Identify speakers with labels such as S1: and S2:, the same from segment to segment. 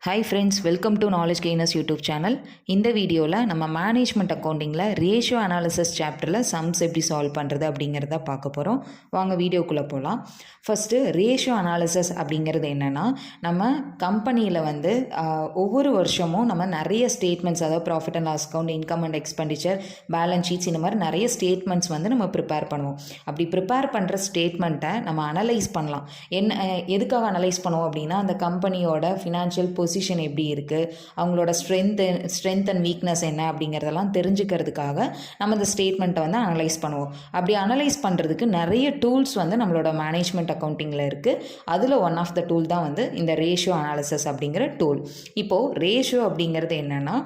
S1: Hi friends, welcome to knowledge gainers YouTube channel. இந்த வீடியோவில் நம்ம மேனேஜ்மெண்ட் அக்கௌண்டிங்கில் ரேஷியோ அனாலிசிஸ் சாப்டரில் சம்ஸ் எப்படி சால்வ் பண்ணுறது அப்படிங்கிறத பார்க்க போகிறோம். வாங்க வீடியோக்குள்ளே போகலாம். ஃபஸ்ட்டு ரேஷியோ அனாலிசிஸ் அப்படிங்கிறது என்னென்னா, நம்ம கம்பெனியில் வந்து ஒவ்வொரு வருஷமும் நம்ம நிறைய ஸ்டேட்மெண்ட்ஸ், அதாவது profit and loss account, income and expenditure, balance sheets, இந்த மாதிரி நிறைய ஸ்டேட்மெண்ட்ஸ் வந்து நம்ம ப்ரிப்பேர் பண்ணுவோம். அப்படி ப்ரிப்பேர் பண்ணுற ஸ்டேட்மெண்ட்டை நம்ம அனலைஸ் பண்ணலாம். எதுக்காக அனலைஸ் பண்ணுவோம் அப்படின்னா, அந்த கம்பெனியோட ஃபினான்ஷியல் பொசிஷன் எப்படி இருக்குது, அவங்களோட ஸ்ட்ரென்த் அண்ட் வீக்னஸ் என்ன அப்படிங்கிறதெல்லாம் தெரிஞ்சுக்கிறதுக்காக நம்ம இந்த ஸ்டேட்மெண்ட்டை வந்து அனலைஸ் பண்ணுவோம். அப்படி அனலைஸ் பண்ணுறதுக்கு நிறைய டூல்ஸ் வந்து நம்மளோட மேனேஜ்மெண்ட் அக்கௌண்டிங்கில் இருக்குது. அதில் ஒன் ஆஃப் த டூல் தான் வந்து இந்த ரேஷியோ அனாலிசிஸ் அப்படிங்கிற டூல். இப்போது ரேஷியோ அப்படிங்கிறது என்னென்னா,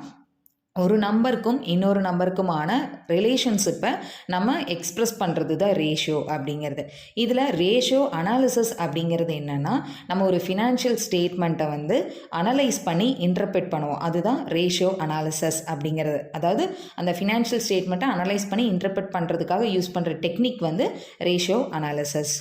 S1: ஒரு நம்பருக்கும் இன்னொரு நம்பருக்குமான ரிலேஷன்ஷிப்பை நம்ம எக்ஸ்ப்ரெஸ் பண்ணுறது தான் ரேஷியோ அப்படிங்கிறது. இதில் ரேஷியோ அனாலிசிஸ் அப்படிங்கிறது என்னென்னா, நம்ம ஒரு ஃபினான்ஷியல் ஸ்டேட்மெண்ட்டை வந்து அனலைஸ் பண்ணி இன்டர்பிரட் பண்ணுவோம். அதுதான் ரேஷியோ அனாலிசிஸ் அப்படிங்கிறது. அதாவது அந்த ஃபினான்ஷியல் ஸ்டேட்மெண்ட்டை அனலைஸ் பண்ணி இன்டர்பிரட் பண்ணுறதுக்காக யூஸ் பண்ணுற டெக்னிக் வந்து ரேஷியோ அனாலிசிஸ்.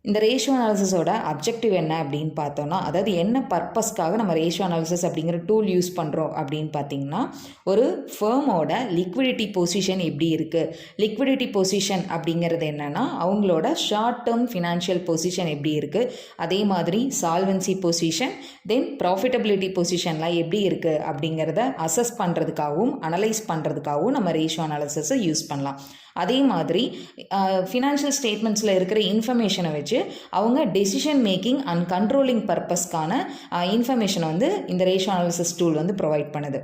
S1: இந்த ரேஷியோ அனாலிசிஸோட அப்ஜெக்டிவ் என்ன அப்படின்னு பார்த்தோன்னா, அதாவது என்ன பர்பஸ்க்காக நம்ம ரேஷியோ அனாலிசிஸ் அப்படிங்கிற டூல் யூஸ் பண்ணுறோம் அப்படின்னு பார்த்தீங்கன்னா, ஒரு ஃபேமோட லிக்விடிட்டி பொசிஷன் எப்படி இருக்குது, லிக்விடிட்டி பொசிஷன் அப்படிங்கிறது என்னென்னா அவங்களோட ஷார்ட் டேர்ம் ஃபினான்ஷியல் பொசிஷன் எப்படி இருக்குது, அதே மாதிரி சால்வன்சி பொசிஷன், தென் ப்ராஃபிட்டபிலிட்டி பொசிஷன்லாம் எப்படி இருக்குது அப்படிங்கிறத அசஸ் பண்ணுறதுக்காகவும் அனலைஸ் பண்ணுறதுக்காகவும் நம்ம ரேஷியோ அனாலிசிஸை யூஸ் பண்ணலாம். அதே மாதிரி ஃபினான்ஷியல் ஸ்டேட்மெண்ட்ஸில் இருக்கிற இன்ஃபர்மேஷனை வச்சு அவங்க டெசிஷன் மேக்கிங் அண்ட் கண்ட்ரோலிங் பர்பஸ்க்கான இன்ஃபர்மேஷனை வந்து இந்த ரேஷியோ அனாலிசிஸ் டூல் வந்து ப்ரொவைட் பண்ணுது.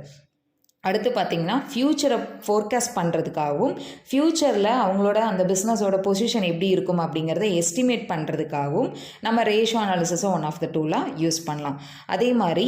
S1: அடுத்து பார்த்திங்கன்னா, ஃப்யூச்சரை ஃபோர்காஸ்ட் பண்ணுறதுக்காகவும் ஃப்யூச்சரில் அவங்களோட அந்த பிஸ்னஸோட பொசிஷன் எப்படி இருக்கும் அப்படிங்கிறத எஸ்டிமேட் பண்ணுறதுக்காகவும் நம்ம ரேஷியோ அனாலிசிஸை ஒன் ஆஃப் த டூலாக யூஸ் பண்ணலாம். அதே மாதிரி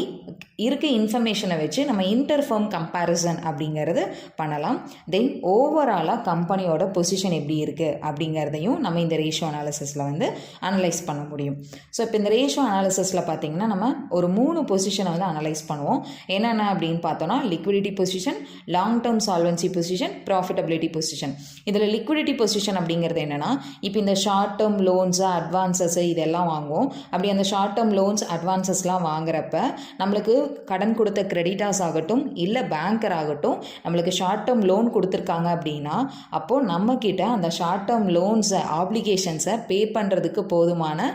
S1: இருக்க இன்ஃபர்மேஷனை வச்சு நம்ம இன்டர்ஃபர்ம் கம்பேரிசன் அப்படிங்கிறது பண்ணலாம். தென் ஓவராலாக கம்பெனியோட பொசிஷன் எப்படி இருக்குது அப்படிங்கிறதையும் நம்ம இந்த ரேஷியோ அனாலிசிஸில் வந்து அனலைஸ் பண்ண முடியும். ஸோ இப்போ இந்த ரேஷியோ அனாலிசிஸில் பார்த்திங்கன்னா, நம்ம ஒரு 3 பொசிஷனை வந்து அனலைஸ் பண்ணுவோம். என்னென்ன அப்படின்னு பார்த்தோன்னா, liquidity position, long term solvency position, profitability position. இதில் லிக்விடிட்டி பொசிஷன் அப்படிங்கிறது என்னென்னா, இப்போ இந்த ஷார்ட் டேர்ம் லோன்ஸு, அட்வான்சஸ் இதெல்லாம் வாங்குவோம். அப்படி அந்த ஷார்ட் டேர்ம் லோன்ஸ், அட்வான்சஸ்லாம் வாங்குறப்ப நம்மளுக்கு கடன் கொடுத்த கிரெடிட்டார்ஸ் ஆகட்டும் இல்லை பேங்கர் ஆகட்டும் நம்மளுக்கு ஷார்ட் டேர்ம் லோன் கொடுத்துருக்காங்க அப்படின்னா, அப்போது நம்மக்கிட்ட அந்த ஷார்ட் டேர்ம் லோன்ஸை, ஆப்ளிகேஷன்ஸை பே பண்ணுறதுக்கு போதுமான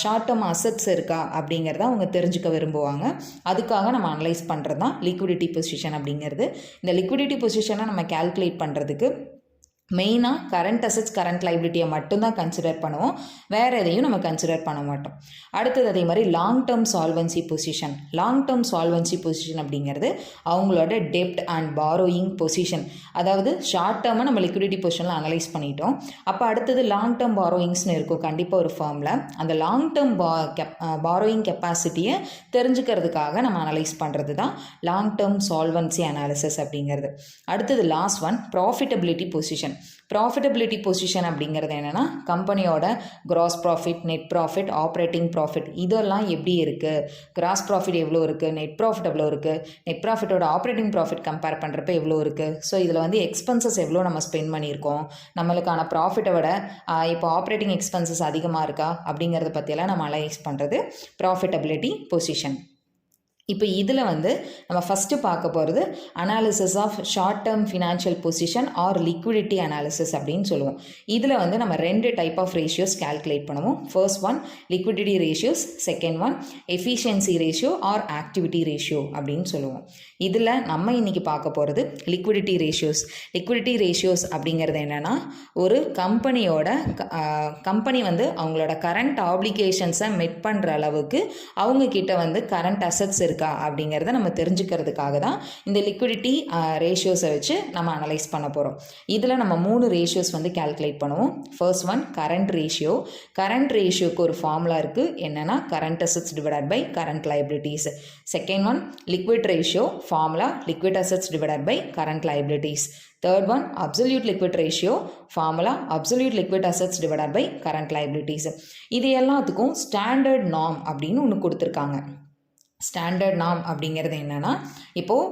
S1: ஷார்ட் டேர்ம் அசட்ஸ் இருக்கா அப்படிங்கிறத அவங்க தெரிஞ்சுக்க விரும்புவாங்க. அதுக்காக நம்ம அனலைஸ் பண்ணுறது தான் லிக்விடிட்டி பொசிஷன் அப்படிங்கிறது. இந்த லிக்விடிட்டி பொசிஷனை நம்ம கால்குலேட் பண்ணுறதுக்கு மெயினாக கரண்ட் அசட்ஸ், கரண்ட் லைபிலிட்டியை மட்டும்தான் கன்சிடர் பண்ணுவோம். வேறு எதையும் நம்ம கன்சிடர் பண்ண மாட்டோம். அடுத்தது அதே மாதிரி long term solvency position. Long term solvency position அப்படிங்கிறது அவங்களோட டெப்ட் அண்ட் பாரோயிங் பொசிஷன். அதாவது ஷார்ட் டேர்மை நம்ம லிக்விடிட்டி பொசிஷனில் அனலைஸ் பண்ணிட்டோம். அப்போ அடுத்தது லாங் டேர்ம் பாரோயிங்ஸ்னு இருக்கும் கண்டிப்பாக ஒரு ஃபார்மில். அந்த லாங் டேர்ம் பாரோயிங் கெப்பாசிட்டியை தெரிஞ்சுக்கிறதுக்காக நம்ம அனலைஸ் பண்ணுறது தான் லாங் டேர்ம் சால்வன்சி அனாலிசிஸ் அப்படிங்கிறது. அடுத்தது last one, profitability position. Profitability position அப்படிங்கிறது என்னென்னா, கம்பெனியோட gross profit, net profit, operating profit இதெல்லாம் எப்படி இருக்குது, கிராஸ் ப்ராஃபிட் எவ்வளோ இருக்குது, நெட் ப்ராஃபிட் எவ்வளோ இருக்குது, நெட் ப்ராஃபிட்டோட ஆப்ரேட்டிங் ப்ராஃபிட் கம்பேர் பண்ணுறப்ப எவ்வளோ இருக்குது, ஸோ இதில் வந்து எக்ஸ்பென்சஸ் எவ்வளோ நம்ம ஸ்பெண்ட் பண்ணியிருக்கோம், நம்மளுக்கான ப்ராஃபிட்டை விட இப்போ ஆப்ரேட்டிங் எக்ஸ்பென்சஸ் அதிகமாக இருக்கா அப்படிங்கிறத பற்றியெல்லாம் நம்ம அனலைஸ் பண்ணுறது ப்ராஃபிட்டபிலிட்டி பொசிஷன். இப்போ இதில் வந்து நம்ம ஃபஸ்ட்டு பார்க்க போகிறது analysis of short term financial position or liquidity analysis அப்படின்னு சொல்லுவோம். இதில் வந்து நம்ம 2 டைப் ஆஃப் ரேஷியோஸ் கால்குலேட் பண்ணுவோம். First one liquidity ratios, second one efficiency ratio or activity ratio அப்படின்னு சொல்லுவோம். இதில் நம்ம இன்றைக்கி பார்க்க போகிறது லிக்விடிட்டி ரேஷியோஸ். லிக்விடிட்டி ரேஷியோஸ் அப்படிங்கிறது என்னென்னா, ஒரு கம்பெனி வந்து அவங்களோட கரண்ட் ஆப்ளிகேஷன்ஸை மெட் பண்ணுற அளவுக்கு அவங்கக்கிட்ட வந்து கரண்ட் அசட்ஸ் இருக்கா அப்படிங்கிறத நம்ம தெரிஞ்சுக்கிறதுக்காக தான் இந்த லிக்விடிட்டி ரேஷியோஸை வச்சு நம்ம அனலைஸ் பண்ண போகிறோம். இதில் நம்ம 3 ரேஷியோஸ் வந்து கால்குலேட் பண்ணுவோம். First one current ratio. Current ரேஷியோக்கு ஒரு ஃபார்முலா இருக்குது, என்னென்னா current assets divided by current liabilities. Second one liquid ratio, formula liquid assets divided by current liabilities. Third one absolute liquid ratio, formula absolute liquid assets divided by current liabilities. இது எல்லாத்துக்கும் standard norm அப்படின்னு ஒன்று கொடுத்துருக்காங்க. Standard norm அப்படிங்கிறது என்னென்னா, இப்போது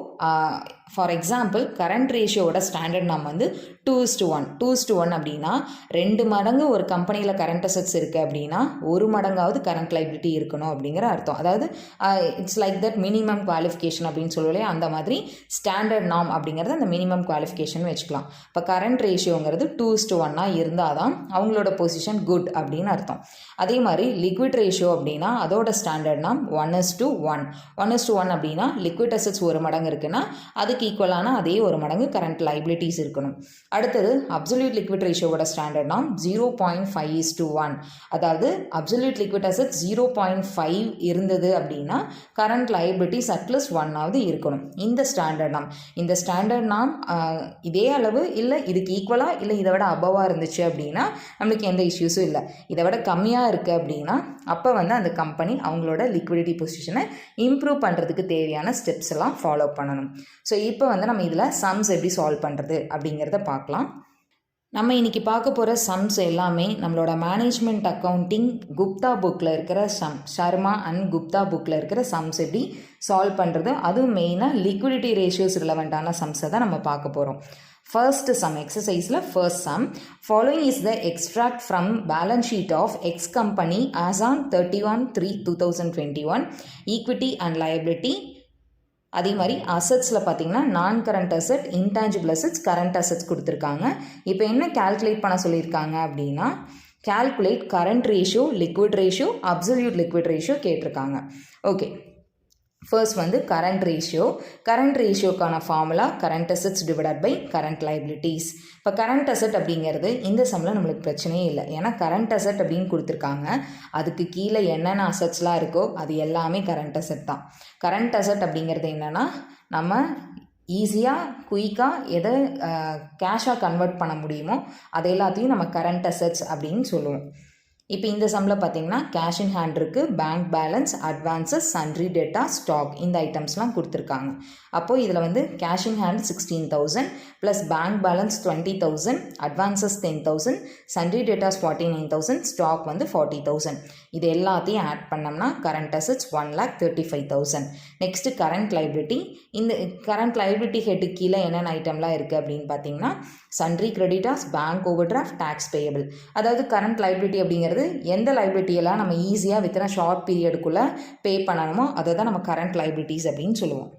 S1: for example current ரேஷியோட standard நாம் வந்து 2:1 2:1 அப்படின்னா 2 மடங்கு ஒரு கம்பெனியில் கரண்ட் அசெட்ஸ் இருக்குது அப்படின்னா 1 மடங்காவது கரண்ட் லைபிலிட்டி இருக்கணும் அப்படிங்கிற அர்த்தம். அதாவது it's like that minimum qualification அப்படின்னு சொல்லலையே, அந்த மாதிரி ஸ்டாண்டர்ட் நாம் அப்படிங்கிறது அந்த மினிமம் குவாலிஃபிகேஷன் வச்சுக்கலாம். இப்போ கரண்ட் ரேஷியோங்கிறது 2:1 இருந்தால் தான் அவங்களோட பொசிஷன் குட் அப்படின்னு அர்த்தம். அதே மாதிரி லிக்விட் ரேஷியோ அப்படின்னா அதோட ஸ்டாண்டர்ட் நாம் 1:1 1:1 அப்படின்னா லிக்விட் அசெட்ஸ் 1 மடங்கு இருக்குன்னா அதுக்கு ஈக்குவலான அதே 1 மடங்கு கரண்ட் லைபிலிட்டிஸ் இருக்கணும். அடுத்தது அப்சல்யூட் லிக்விட் ரேஷியோட ஸ்டாண்டர்ட் நாம் 0.5:1. அதாவது அப்சல்யூட் லிக்விட் அசெட் 0.5 இருந்தது அப்படின்னா கரண்ட் லைபிலிட்டிஸ் அட்லீஸ்ட் 1ஆவது இருக்கணும். இந்த ஸ்டாண்டர்ட் நாம் இதே அளவு இல்லை இதுக்கு ஈக்குவலாக இல்லை இதை விட அபவாக இருந்துச்சு அப்படின்னா நம்மளுக்கு எந்த இஷ்யூஸும் இல்லை. இதை விட கம்மியாக இருக்குது அப்படின்னா அப்போ வந்து அந்த கம்பெனி அவங்களோட லிக்விடிட்டி பொசிஷனை இம்ப்ரூவ் பண்ணுறதுக்கு தேவையான ஸ்டெப்ஸ் எல்லாம் ஃபாலோ பண்ணணும். ஸோ இப்போ வந்து நம்ம இதில் சம்ஸ் எப்படி சால்வ் பண்ணுறது அப்படிங்கிறத பார்க்கலாம். நம்ம இன்றைக்கி பார்க்க போகிற சம்ஸ் எல்லாமே நம்மளோட மேனேஜ்மெண்ட் அக்கௌண்டிங் குப்தா புக்கில் இருக்கிற சர்மா அண்ட் குப்தா புக்கில் இருக்கிற சம்ஸ் எப்படி சால்வ் பண்ணுறது, அதுவும் மெயினாக லிக்விடிட்டி ரேஷியோஸ் ரிலவெண்ட்டான சம்ஸை தான் நம்ம பார்க்க போகிறோம். First sum, exercise first sum. Following is the extract from balance sheet of X company as on 31/3/2021. Equity and liability. அதே மாதிரி அசட்ஸில் பார்த்தீங்கன்னா நான் current asset, intangible assets, current assets கொடுத்துருக்காங்க. இப்போ என்ன கால்குலேட் பண்ண சொல்லியிருக்காங்க அப்படின்னா calculate current ratio, liquid ratio, absolute liquid ratio கேட்டிருக்காங்க. ஓகே, ஃபர்ஸ்ட் வந்து கரண்ட் ரேஷியோக்கான formula current assets divided by current liabilities. இப்போ கரண்ட் அசெட் அப்படிங்கிறது இந்த சம்மில் நம்மளுக்கு பிரச்சனையே இல்லை, ஏன்னா கரண்ட் அசெட் அப்படின்னு கொடுத்துருக்காங்க. அதுக்கு கீழே என்னென்ன அசெட்ஸ்லாம் இருக்கோ அது எல்லாமே கரண்ட் அசெட் தான். கரண்ட் அசெட் அப்படிங்கிறது என்னென்னா நம்ம ஈஸியாக குயிக்காக எதை கேஷாக கன்வெர்ட் பண்ண முடியுமோ அது எல்லாத்தையும் நம்ம கரண்ட் அசெட்ஸ் அப்படின்னு சொல்லுவோம். இப்போ இந்த சம்மில் பார்த்தீங்கன்னா கேஷ் இன் ஹேண்ட் இருக்குது, பேங்க் பேலன்ஸ், அட்வான்சஸ், சன்ட்ரி டேட்டா, ஸ்டாக், இந்த ஐட்டம்ஸ்லாம் கொடுத்துருக்காங்க. அப்போது இதில் வந்து cash in hand 16,000 plus bank balance 20,000, advances 10,000, sundry debtors 49,000, stock வந்து 40,000. இது எல்லாத்தையும் ஆட் பண்ணோம்னா current assets 1,35,000. Next current liability. இந்த கரண்ட் லைபிலிட்டி ஹெட்டுக்கு கீழே என்னென்ன ஐட்டம்லாம் இருக்குது அப்படின்னு பார்த்தீங்கன்னா sundry creditors, bank overdraft, tax payable. அதாவது கரண்ட் லைபிலிட்டி அப்படிங்கிறது எந்த லைபிலிட்டியெல்லாம் நம்ம ஈஸியாக வித்தின் ஷார்ட் பீரியடுக்குள்ளே பே பண்ணணுமோ அதை தான் நம்ம கரண்ட் லைபிலிட்டிஸ் அப்படின்னு சொல்லுவோம்.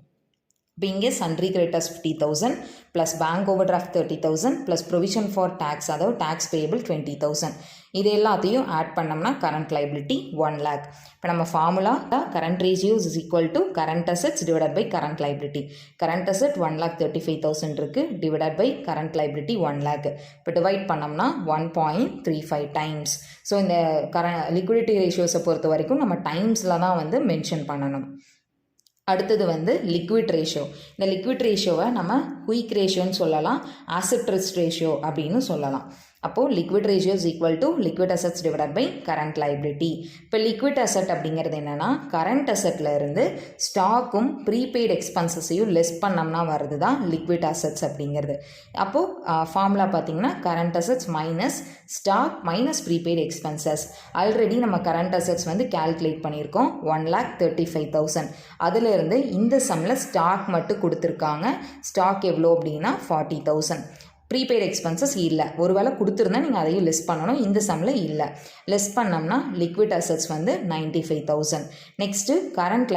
S1: இப்போ இங்கே sundry creditors 50,000 plus bank overdraft 30,000 plus provision for tax, அதாவது டேக்ஸ் பேயபிள் 20,000. இது எல்லாத்தையும் ஆட் பண்ணோம்னா கரண்ட் லைபிலிட்டி 1 lakh. இப்போ நம்ம formula current ratios is equal to current assets divided by current liability. Current asset 1,35,000 இருக்குது, divided by current liability 1 lakh. இப்போ divide பண்ணோம்னா 1.35 times. So இந்த லிக்விடிட்டி ரேஷியோஸை பொறுத்த வரைக்கும் நம்ம டைம்ஸில் தான் வந்து மென்ஷன் பண்ணணும். அடுத்தது வந்து லிக்விட் ரேஷியோ. இந்த லிக்விட் ரேஷியோவை நம்ம குயிக் ரேஷியோன்னு சொல்லலாம், ஆசெட் ரிஸ்க் ரேஷியோ அப்படின்னு சொல்லலாம். அப்போது liquid ratio is equal to liquid assets divided by current liability. இப்போ லிக்விட் அசெட் அப்படிங்கிறது என்னென்னா கரண்ட் அசெட்டில் இருந்து ஸ்டாக்கும் ப்ரீபெய்டு எக்ஸ்பென்சஸையும் லெஸ் பண்ணோம்னா வருது தான் லிக்விட் அசெட்ஸ் அப்படிங்கிறது. அப்போது ஃபார்முலா பார்த்தீங்கன்னா current assets minus stock minus prepaid expenses. Already நம்ம கரண்ட் அசெட்ஸ் வந்து கால்குலேட் பண்ணியிருக்கோம் 1,35,000. அதிலிருந்து இந்த சம்மில் ஸ்டாக் மட்டும் கொடுத்துருக்காங்க. ஸ்டாக் எவ்வளோ அப்படின்னா 40,000. ப்ரீபெய்டு எக்ஸ்பென்சஸ் இல்லை, ஒருவேளை கொடுத்துருந்தா நீங்கள் அதையும் லெஸ் பண்ணணும். இந்த சம்மில் இல்லை, லெஸ் பண்ணோம்னா லிக்விட் அசெட்ஸ் வந்து 95,000. நெக்ஸ்ட்டு கரண்ட்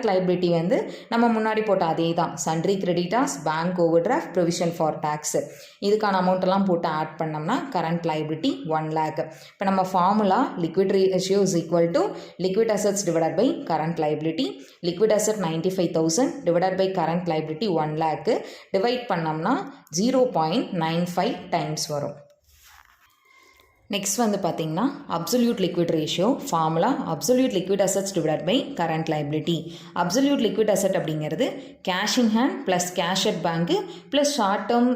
S1: லைபிலிட்டி வந்து நம்ம முன்னாடி போட்ட அதே தான், sundry creditors, bank over draft, provision for tax, இதுக்கான அமௌண்ட்டெல்லாம் போட்டு ஆட் பண்ணோம்னா கரண்ட் லைபிலிட்டி 1 lakh. இப்போ நம்ம formula liquid ratio is equal to liquid assets divided by current liability. Liquid asset 95,000 divided by current liability 1 lakh. Divide பண்ணோம்னா 0.95 times வரும். Next வந்து பார்த்தீங்கன்னா absolute liquid ratio formula absolute liquid assets divided by current liability. Absolute liquid asset அப்படிங்கிறது cash in hand plus cash at bank plus short term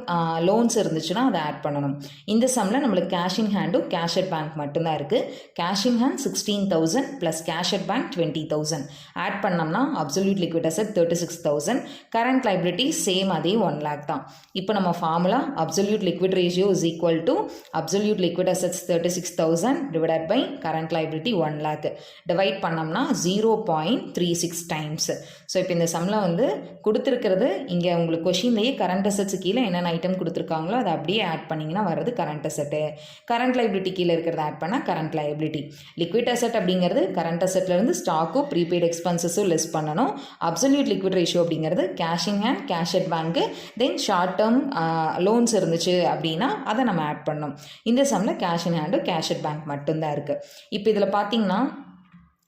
S1: loans இருந்துச்சுன்னா அதை add பண்ணணும். இந்த சம்மில் நம்மளுக்கு கேஷ் இன் ஹேண்டும் கேஷ் அட் பேங்க் மட்டும்தான் இருக்குது. Cash in hand 16,000 plus cash at bank 20,000 add பண்ணோம்னா absolute liquid asset 36,000. Current liability same அதே 1 lakh தான். இப்போ நம்ம formula absolute liquid ratio is equal to absolute liquid assets 36,000 divided by current liability 1 lakh divide பண்ணோம்னா 0.36 times. So இப்போ இந்த சம்மில் வந்து கொடுத்துருக்கிறது இங்கே உங்களுக்கு கொஷின்லேயே கரண்ட் அசட்ஸ் கீழே என்னென்ன ஐட்டம் கொடுத்துருக்காங்களோ அதை அப்படியே ஆட் பண்ணிங்கன்னா வர்றது கரண்ட் அசட்டு. கரண்ட் லைபிலிட்டி கீழே இருக்கிறத ஆட் பண்ணால் கரண்ட் லைபிலிட்டி. லிக்விட் அசட் அப்படிங்கிறது கரண்ட் அசட்லேருந்து ஸ்டாக்கும் ப்ரீபெய்ட் எக்ஸ்பென்சஸும் லெஸ் பண்ணணும். அப்சல்யூட் லிக்விட் ரேஷியோ அப்படிங்கிறது cash in hand, cash at bank, then short term loans இருந்துச்சு அப்படின்னா அதை நம்ம ஆட் பண்ணணும். இந்த சம்மில் cash in hand, cash at bank மட்டும்தான் இருக்குது. இப்போ இதில் பார்த்தீங்கன்னா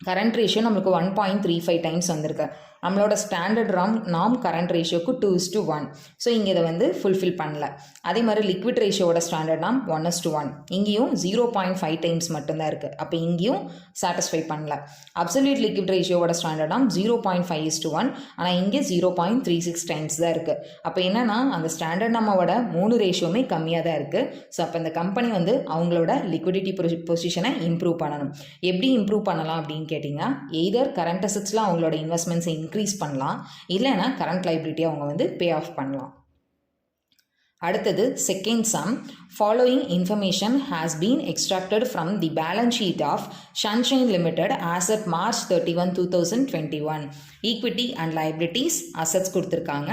S1: கரண்ட் ரேஷியோ நம்மளுக்கு 1.35 டைம்ஸ் வந்திருக்கு. நம்மளோட ஸ்டாண்டர்ட் நாம் கரண்ட் ரேஷியோக்கு 2:1. ஸோ இங்கே இதை வந்து ஃபுல்ஃபில் பண்ணல. அதே மாதிரி லிக்விட் ரேஷியோட ஸ்டாண்டர்ட் நாம் 1:1. இங்கேயும் 0.5 டைம்ஸ் மட்டும்தான் இருக்குது. அப்போ இங்கேயும் சாட்டிஸ்ஃபை பண்ணல. அப்சல்யூட் லிக்விட் ரேஷியோட ஸ்டாண்டர்ட் நாம் 0.5:1. ஆனால் இங்கே 0.36 டைம்ஸ் தான் இருக்குது. அப்போ என்னென்னா அந்த ஸ்டாண்டர்ட் நம்மோட 3 ரேஷியோமே கம்மியாக தான் இருக்குது. ஸோ அப்போ இந்த கம்பெனி வந்து அவங்களோட லிக்விடிட்டி பொசிஷனை இம்ப்ரூவ் பண்ணணும். எப்படி இம்ப்ரூவ் பண்ணலாம் அப்படின்னு கேட்டிங்கன்னா, எய்தர் கரண்ட் அசட்ஸில் அவங்களோட இன்வெஸ்ட்மெண்ட்ஸை இன்க்ரீஸ் பண்ணலாம், இல்லைன்னா கரண்ட் லைபிலிட்டி அவங்க வந்து பே ஆஃப் பண்ணலாம். அடுத்தது second sum. Following information has been extracted from the balance sheet of Sunshine Limited as at March 31, 2021. Equity and liabilities, assets கொடுத்திருக்காங்க.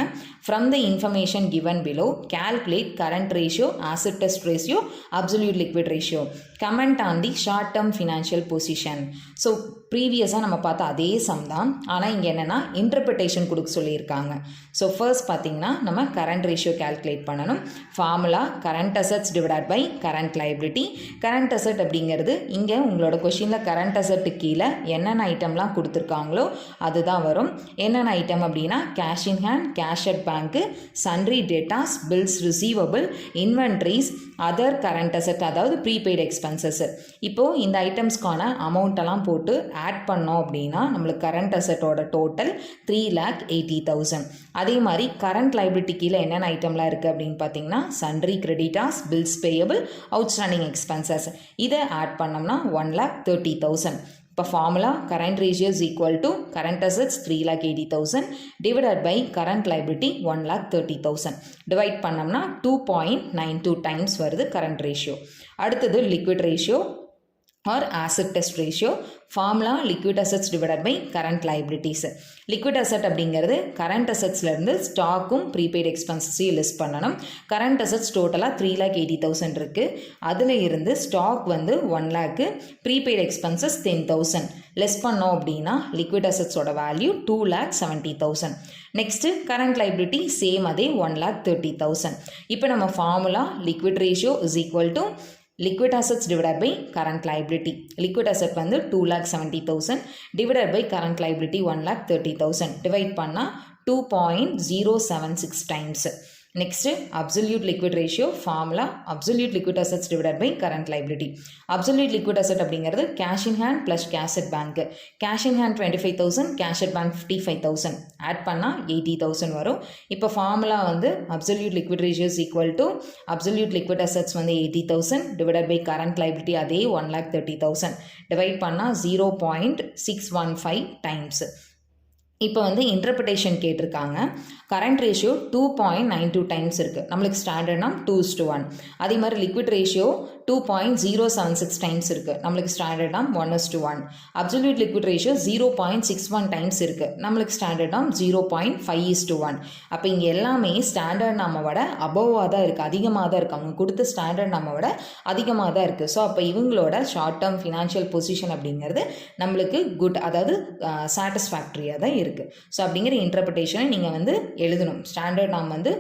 S1: From the information given below, calculate current ratio, asset test ratio, absolute liquid ratio. Comment on the short term financial position. So ப்ரீவியஸாக நம்ம பார்த்த அதே some தான், ஆனால் இங்கே என்னென்னா interpretation கொடுக்க சொல்லியிருக்காங்க. ஸோ ஃபர்ஸ்ட் பார்த்தீங்கன்னா நம்ம கரண்ட் ரேஷியோ கேல்குலேட் பண்ணணும். Formula current assets divided by current liability. Current asset அப்படிங்கிறது இங்கே உங்களோட கொஷினில் கரண்ட் அசட்டு கீழே என்னென்ன ஐட்டம்லாம் கொடுத்துருக்காங்களோ அதுதான் வரும். என்னென்ன ஐட்டம் அப்படின்னா cash in hand, cash at bank, sundry debtors, bills receivable, inventories, other current asset அதாவது ப்ரீபெய்டு எக்ஸ்பென்சஸ். இப்போது இந்த ஐட்டம்ஸ்க்கான அமௌண்ட்டெல்லாம் போட்டு ஆட் பண்ணோம் அப்படின்னா நம்மளுக்கு கரண்ட் அசட்டோட டோட்டல் 3,80,000. அதே மாதிரி கரண்ட் லைபிலிட்டி கீழே என்னென்ன ஐட்டம்லாம் இருக்குது அப்படின்னு பார்த்தீங்கன்னா sundry creditors, bills payable, outstanding expenses. இதை ஆட் பண்ணோம்னா 1,30,000. இப்போ formula current ratio is equal to current assets 3,80,000 divided by current liability 1,30,000. Divide பண்ணோம்னா 2.92 டைம்ஸ் வருது கரண்ட் ரேஷியோ. அடுத்தது liquid ratio or acid test ratio. Formula liquid assets divided by current liabilities. Liquid asset அப்படிங்கிறது current அசட்ஸ்லேருந்து ஸ்டாக்கும் prepaid எக்ஸ்பென்சஸையும் less பண்ணணும். Current assets டோட்டலாக 3,80,000 இருக்குது. அதில் இருந்து ஸ்டாக் வந்து 1 lakh, ப்ரீபெய்ட் எக்ஸ்பென்சஸ் 10,000 லெஸ் பண்ணோம் அப்படின்னா லிக்விட் அசட்ஸோட value 2,70,000. Next current liability same அதே 1,30,000. இப்போ நம்ம formula liquid ratio is equal to liquid assets divided by current liability. liquid asset வந்து 2,70,000 divided by current liability 1,30,000 divide பண்ணா 2.076 times. Next, absolute liquid ratio formula absolute liquid assets divided by current liability. Absolute liquid asset அப்படிங்கிறது cash in hand plus cash at bank. cash in hand 25,000, cash at bank 55,000. add பண்ணா 80,000 வரும். இப்போ formula வந்து absolute liquid ratio is equal to absolute liquid assets வந்து 80,000 divided by current liability அதே 1,30,000 divide பண்ணா 0.615 times. இப்போ வந்து இன்டர்பிரிட்டேஷன் கேட்டிருக்காங்க. கரண்ட் ரேஷியோ 2.92 டைம்ஸ் இருக்குது. நம்மளுக்கு ஸ்டாண்டர்ட்னா 2:1. அதே மாதிரி லிக்விட் ரேஷியோ 2.076 டைம்ஸ் இருக்குது. நம்மளுக்கு ஸ்டாண்டர்ட்னா 1:1. அப்சல்யூட் லிக்விட் ரேஷியோ 0.61 டைம்ஸ் இருக்குது. நம்மளுக்கு ஸ்டாண்டர்ட்னா 0.5:1. அப்போ இங்கே எல்லாமே ஸ்டாண்டர்ட் நம்ம விட அபோவாக தான் இருக்குது, அதிகமாக தான் இருக்குது. அவங்க கொடுத்த ஸ்டாண்டர்ட் நம்ம விட அதிகமாக தான் இருக்குது. ஸோ அப்போ இவங்களோட ஷார்ட் டேர்ம் ஃபினான்ஷியல் பொசிஷன் அப்படிங்கிறது நம்மளுக்கு குட், அதாவது சாட்டிஸ்ஃபேக்டரியாக தான் இருக்குது. ஸோ அப்படிங்கிற இன்டர்பிரிட்டேஷனை நீங்கள் வந்து எழுதணும். ஸ்டாண்டர்ட் நாம் வந்து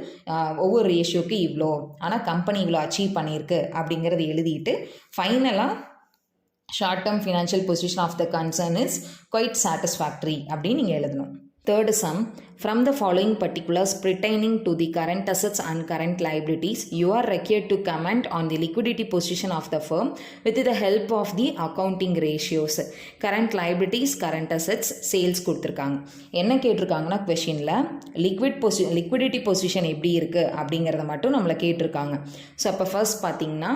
S1: ஒவ்வொரு ரேஷியோக்கு இவ்வளோ, ஆனால் கம்பெனி இவ்வளோ அச்சீவ் பண்ணியிருக்கு அப்படிங்கிறது எழுதிட்டு ஃபைனலாக short term financial position of the concern is quite satisfactory அப்படின்னு நீங்கள் எழுதணும். Third sum, from the following particulars pertaining to the current assets and current liabilities, you are required to comment on the liquidity position of the firm with the help of the accounting ratios. Current liabilities, current assets, sales கொடுத்துருக்காங்க. என்ன கேட்டிருக்காங்கன்னா கொஷினில் liquidity position எப்படி இருக்குது அப்படிங்கிறத மட்டும் நம்மளை கேட்டிருக்காங்க. So அப்போ ஃபர்ஸ்ட் பார்த்தீங்கன்னா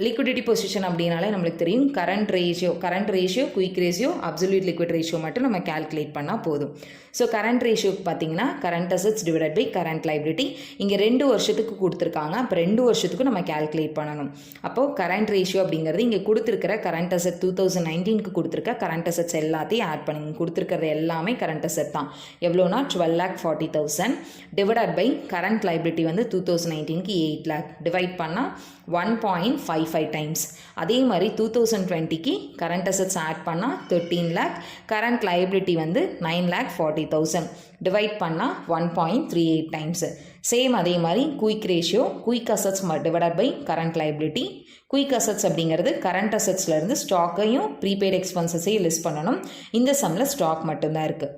S1: லிக்விடிட்டி பொசிஷன் அப்படின்னாலே நம்மளுக்கு தெரியும் current ratio quick ratio absolute liquid ratio மட்டும் நம்ம கால்குலேட் பண்ணால் போதும். ஸோ கரண்ட் ரேஷியோக்கு பார்த்தீங்கன்னா current assets divided by current liability இங்கே 2 வருஷத்துக்கு கொடுத்துருக்காங்க. அப்போ 2 வருஷத்துக்கு நம்ம கால்குலேட் பண்ணணும். அப்போது கரண்ட் ரேஷியோ அப்படிங்கிறது இங்கே கொடுத்துருக்கிற கரண்ட் அசெட் 2019க்கு கொடுத்துருக்க கரண்ட் அசெட்ஸ் எல்லாத்தையும் ஆட் பண்ணி கொடுத்துருக்கிறது எல்லாமே கரண்ட் அசெட் தான். எவ்வளோனா 12,40,000 டிவைடட் பை கரண்ட் லைபிலிட்டி வந்து 2019க்கு 8 lakh டிவைட் பண்ணால் 1.55 டைம்ஸ். அதே மாதிரி 2020க்கு கரண்ட் அசெட்ஸ் ஆட் பண்ணால் 13 lakh, கரண்ட் லைபிலிட்டி வந்து 9,40,000 டிவைட் பண்ணால் 1.38 டைம்ஸ். சேம் அதே மாதிரி quick ratio quick assets divided by current liability. Quick assets அப்படிங்கிறது கரண்ட் அசெட்ஸ்லேருந்து ஸ்டாக்கையும் ப்ரீபெய்ட் எக்ஸ்பென்சஸையும் லிஸ்ட் பண்ணணும். இந்த சம்மில் ஸ்டாக் மட்டும்தான் இருக்குது.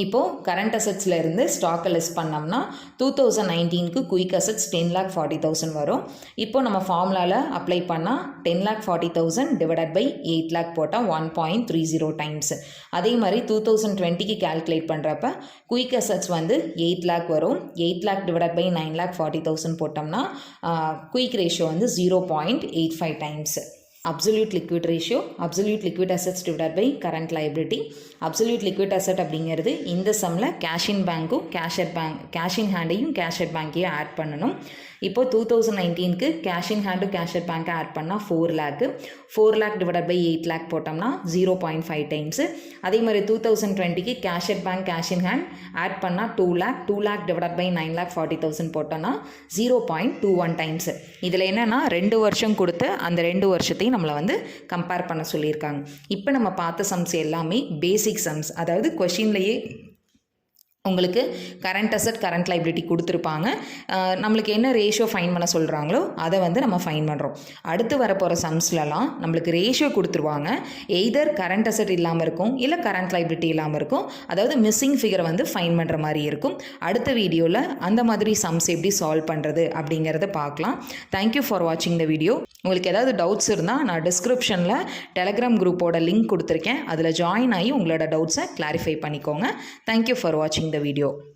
S1: இப்போது கரண்ட் அசெட்ஸில் இருந்து ஸ்டாக்கை லிஸ்ட் பண்ணோம்னா 2019க்கு குயிக் அசெட்ஸ் 10,40,000 வரும். இப்போது நம்ம ஃபார்முலாவில் அப்ளை பண்ணால் 10,40,000 டிவைடட் பை 8 lakh போட்டால் 1.30 டைம்ஸ். அதே மாதிரி 2020க்கு கால்குலேட் பண்ணுறப்ப குயிக் அசெட்ஸ் வந்து 8 lakh வரும். 8 lakh டிவைடட் பை 9,40,000 போட்டோம்னா குயிக் ரேஷியோ வந்து 0.85 times. Absolute liquid ratio absolute liquid assets divided by current liability. Absolute liquid asset அப்படிங்கிறது இந்த சம்மில் கேஷ் இன் பேங்க்கும் கேஷ் இன் ஹேண்டையும் கேஷ் அட் பேங்க்கையும் ஆட் பண்ணணும். இப்போது 2019க்கு cash in hand cash at பேங்க்கை ஆட் பண்ணால் 4 lakh. 4 lakh divided by 8 lakh போட்டோம்னா 0.5 டைம்ஸ். அதே மாதிரி 2020க்கு cash at bank cash in hand add பண்ணால் 2 lakh. 2 lakh டிவைடட் பை 9,40,000 போட்டோம்னா 0.21 டைம்ஸ். இதில் என்னென்னா 2 வருஷம் கொடுத்து அந்த 2 வருஷத்தையும் நம்மளை வந்து கம்பேர் பண்ண சொல்லியிருக்காங்க. இப்போ நம்ம பார்த்த சம்ஸ் எல்லாமே பேசிக் சம்ஸ். அதாவது கொஷின்லேயே உங்களுக்கு கரண்ட் அசெட் கரண்ட் லைபிலிட்டி கொடுத்துருப்பாங்க. நம்மளுக்கு என்ன ரேஷியோ ஃபைன் பண்ண சொல்கிறாங்களோ அதை வந்து நம்ம ஃபைன் பண்ணுறோம். அடுத்து வரப்போகிற சம்ஸ்லலாம் நம்மளுக்கு ரேஷியோ கொடுத்துருவாங்க. எய்தர் கரண்ட் அசெட் இல்லாமல் இருக்கும், இல்லை கரண்ட் லைபிலிட்டி இல்லாமல் இருக்கும். அதாவது மிஸ்ஸிங் ஃபிகரை வந்து ஃபைன் பண்ணுற மாதிரி இருக்கும். அடுத்த வீடியோவில் அந்த மாதிரி சம்ஸ் எப்படி சால்வ் பண்ணுறது அப்படிங்கிறத பார்க்கலாம். தேங்க்யூ ஃபார் வாட்சிங் த வீடியோ. உங்களுக்கு ஏதாவது டவுட்ஸ் இருந்தால் நான் டிஸ்கிரிப்ஷனில் டெலகிராம் குரூப்போட லிங்க் கொடுத்துருக்கேன். அதில் ஜாயின் ஆகி உங்களோட டவுட்ஸை கிளாரிஃபை பண்ணிக்கோங்க. தேங்க்யூ ஃபார் வாட்சிங் the video.